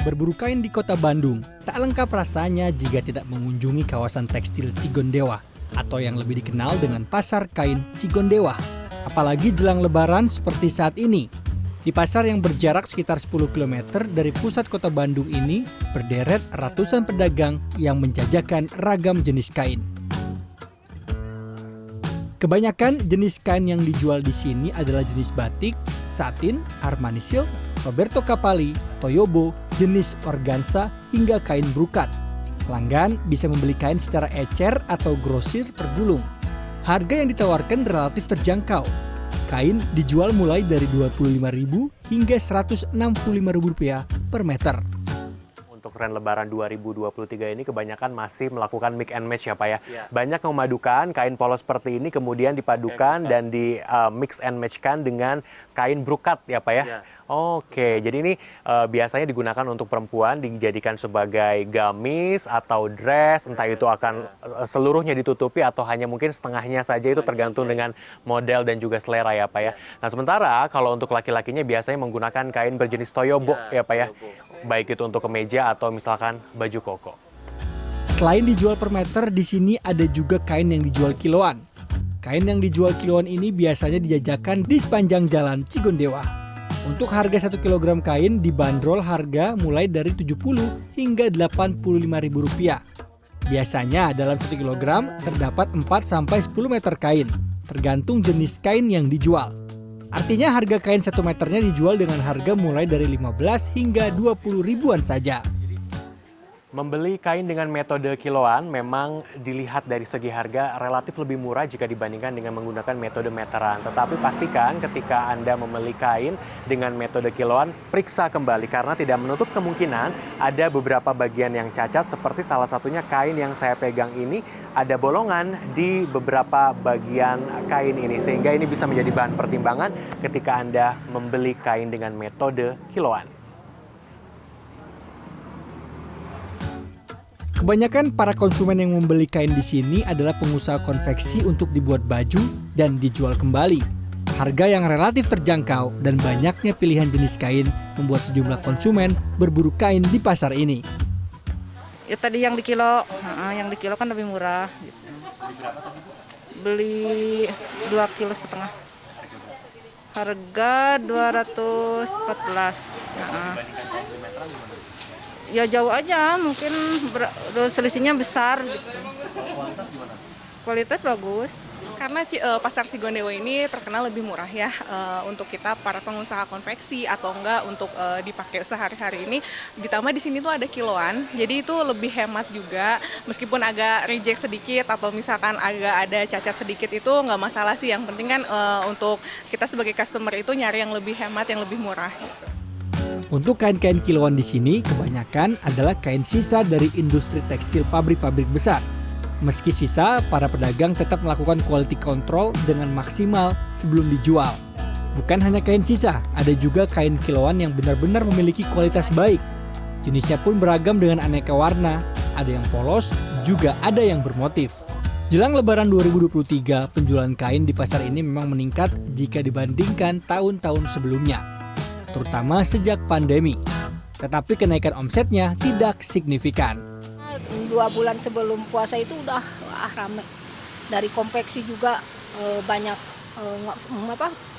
Berburu kain di kota Bandung tak lengkap rasanya jika tidak mengunjungi kawasan tekstil Cigondewa atau yang lebih dikenal dengan Pasar Kain Cigondewa. Apalagi jelang Lebaran seperti saat ini. Di pasar yang berjarak sekitar 10 km dari pusat kota Bandung ini berderet ratusan pedagang yang menjajakan ragam jenis kain. Kebanyakan jenis kain yang dijual di sini adalah jenis batik, satin, Armani silk, Roberto Cavalli, Toyobo, jenis organza, hingga kain brokat. Pelanggan bisa membeli kain secara ecer atau grosir per gulung. Harga yang ditawarkan relatif terjangkau. Kain dijual mulai dari Rp25.000 hingga Rp165.000 per meter. Untuk tren Lebaran 2023 ini kebanyakan masih melakukan mix and match ya Pak ya. Banyak yang memadukan kain polos seperti ini kemudian dipadukan dan di mix and match-kan dengan kain brokat ya Pak ya. Oke, jadi ini biasanya digunakan untuk perempuan dijadikan sebagai gamis atau dress, entah itu akan seluruhnya ditutupi atau hanya mungkin setengahnya saja, itu tergantung dengan model dan juga selera ya Pak ya. Nah sementara kalau untuk laki-lakinya biasanya menggunakan kain berjenis toyobo ya Pak ya. Baik itu untuk kemeja atau misalkan baju koko. Selain dijual per meter, di sini ada juga kain yang dijual kiloan. Kain yang dijual kiloan ini biasanya dijajakan di sepanjang jalan Cigondewa. Untuk harga 1 kg kain dibanderol harga mulai dari Rp70 hingga Rp85.000. Biasanya dalam 1 kg terdapat 4-10 meter kain, tergantung jenis kain yang dijual. Artinya harga kain 1 meternya dijual dengan harga mulai dari 15 hingga 20 ribuan saja. Membeli kain dengan metode kiloan memang dilihat dari segi harga relatif lebih murah jika dibandingkan dengan menggunakan metode meteran. Tetapi pastikan ketika Anda membeli kain dengan metode kiloan, periksa kembali karena tidak menutup kemungkinan ada beberapa bagian yang cacat seperti salah satunya kain yang saya pegang ini ada bolongan di beberapa bagian kain ini sehingga ini bisa menjadi bahan pertimbangan ketika Anda membeli kain dengan metode kiloan. Kebanyakan para konsumen yang membeli kain di sini adalah pengusaha konveksi untuk dibuat baju dan dijual kembali. Harga yang relatif terjangkau dan banyaknya pilihan jenis kain membuat sejumlah konsumen berburu kain di pasar ini. Ya tadi yang di kilo kan lebih murah. Gitu. Beli 2,5 kilo. Harga 214. Ya jauh aja, mungkin selisihnya besar. Gitu. Kualitas bagus. Karena pasar Cigondewa ini terkenal lebih murah ya untuk kita para pengusaha konveksi atau enggak untuk dipakai sehari-hari ini. Ditambah di sini tuh ada kiloan, jadi itu lebih hemat juga. Meskipun agak reject sedikit atau misalkan agak ada cacat sedikit itu nggak masalah sih. Yang penting kan untuk kita sebagai customer itu nyari yang lebih hemat, yang lebih murah. Gitu. Untuk kain-kain kiloan di sini kebanyakan adalah kain sisa dari industri tekstil pabrik-pabrik besar. Meski sisa, para pedagang tetap melakukan quality control dengan maksimal sebelum dijual. Bukan hanya kain sisa, ada juga kain kiloan yang benar-benar memiliki kualitas baik. Jenisnya pun beragam dengan aneka warna, ada yang polos, juga ada yang bermotif. Jelang Lebaran 2023, penjualan kain di pasar ini memang meningkat jika dibandingkan tahun-tahun sebelumnya, terutama sejak pandemi. Tetapi kenaikan omsetnya tidak signifikan. 2 bulan sebelum puasa itu udah rame. Dari konveksi juga banyak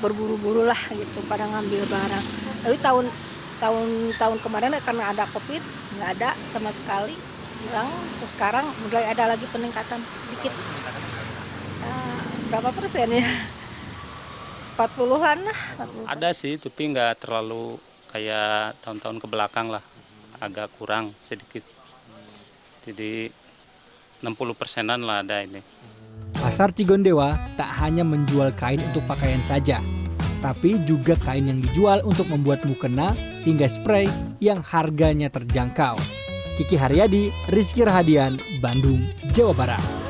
berburu-buru lah gitu pada ngambil barang. Tapi tahun kemarin karena ada Covid nggak ada sama sekali. Terus sekarang mulai ada lagi peningkatan dikit. Berapa persen ya? 40-an lah. 40. Ada sih, tapi nggak terlalu kayak tahun-tahun ke belakang lah. Agak kurang sedikit. Jadi 60%-an lah ada ini. Pasar Cigondewa tak hanya menjual kain untuk pakaian saja, tapi juga kain yang dijual untuk membuat mukena hingga spray yang harganya terjangkau. Kiki Haryadi, Rizky Rahadian, Bandung, Jawa Barat.